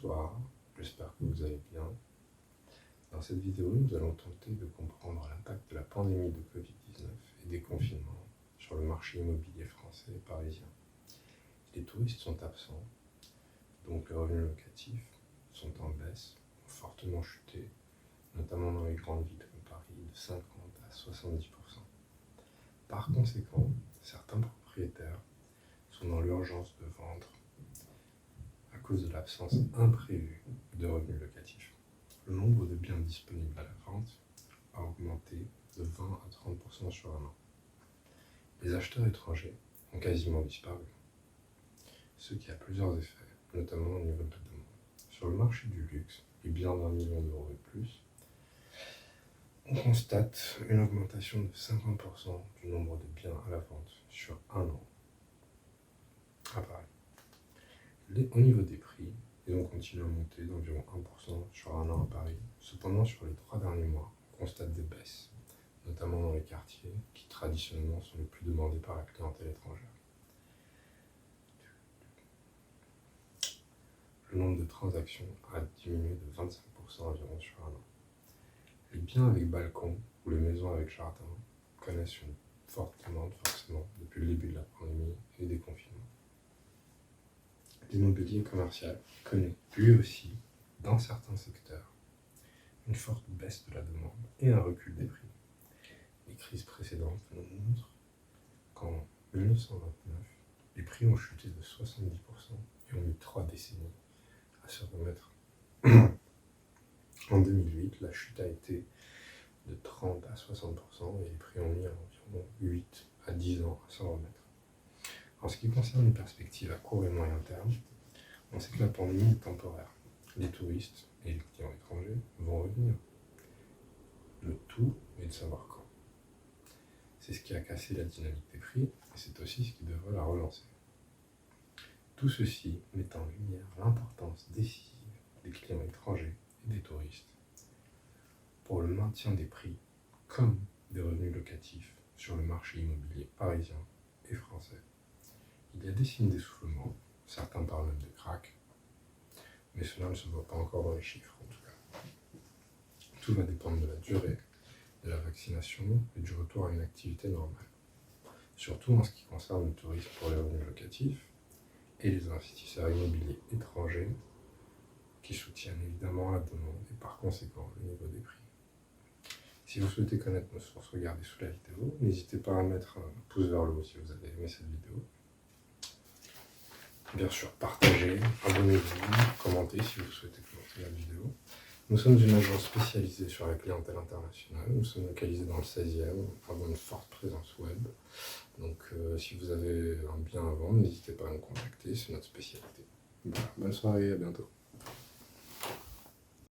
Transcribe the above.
Bonsoir, j'espère que vous allez bien. Dans cette vidéo, nous allons tenter de comprendre l'impact de la pandémie de Covid-19 et des confinements sur le marché immobilier français et parisien. Les touristes sont absents, donc les revenus locatifs sont en baisse, ont fortement chuté, notamment dans les grandes villes comme Paris, de 50 à 70%. Par conséquent, certains propriétaires sont dans l'urgence de vendre à cause de l'absence imprévue de revenus locatifs. Le nombre de biens disponibles à la vente a augmenté de 20 à 30% sur un an. Les acheteurs étrangers ont quasiment disparu, ce qui a plusieurs effets, notamment au niveau de la demande. Sur le marché du luxe, les biens d'1 million d'euros et plus, on constate une augmentation de 50% du nombre de biens à la vente sur un an à Paris. Au niveau des prix, ils ont continué à monter d'environ 1% sur un an à Paris. Cependant, sur les 3 derniers mois, on constate des baisses, notamment dans les quartiers qui traditionnellement sont les plus demandés par la clientèle étrangère. Le nombre de transactions a diminué de 25% environ sur un an. Les biens avec balcon ou les maisons avec jardin connaissent une forte demande forcément depuis le début de la pandémie et des confinements. L'immobilier commercial connaît lui aussi, dans certains secteurs, une forte baisse de la demande et un recul des prix. Les crises précédentes nous montrent qu'en 1929, les prix ont chuté de 70% et ont mis 3 décennies à se remettre. En 2008, la chute a été de 30 à 60% et les prix ont mis environ 8 à 10 ans à s'en remettre. En ce qui concerne les perspectives à court et moyen terme, on sait que la pandémie est temporaire. Les touristes et les clients étrangers vont revenir. Le tout est de savoir quand. C'est ce qui a cassé la dynamique des prix et c'est aussi ce qui devrait la relancer. Tout ceci met en lumière l'importance décisive des clients étrangers et des touristes pour le maintien des prix comme des revenus locatifs sur le marché immobilier parisien et français. Il y a des signes d'essoufflement, certains parlent même de krach, mais cela ne se voit pas encore dans les chiffres en tout cas. Tout va dépendre de la durée, de la vaccination et du retour à une activité normale. Surtout en ce qui concerne le tourisme pour les revenus locatifs et les investisseurs immobiliers étrangers qui soutiennent évidemment la demande et par conséquent le niveau des prix. Si vous souhaitez connaître nos sources, regardez sous la vidéo. N'hésitez pas à mettre un pouce vers le haut si vous avez aimé cette vidéo. Bien sûr, partagez, abonnez-vous, commentez si vous souhaitez commenter la vidéo. Nous sommes une agence spécialisée sur la clientèle internationale. Nous sommes localisés dans le 16e, nous avons une forte présence web. Donc si vous avez un bien à vendre, n'hésitez pas à nous contacter, c'est notre spécialité. Voilà, bonne soirée, à bientôt.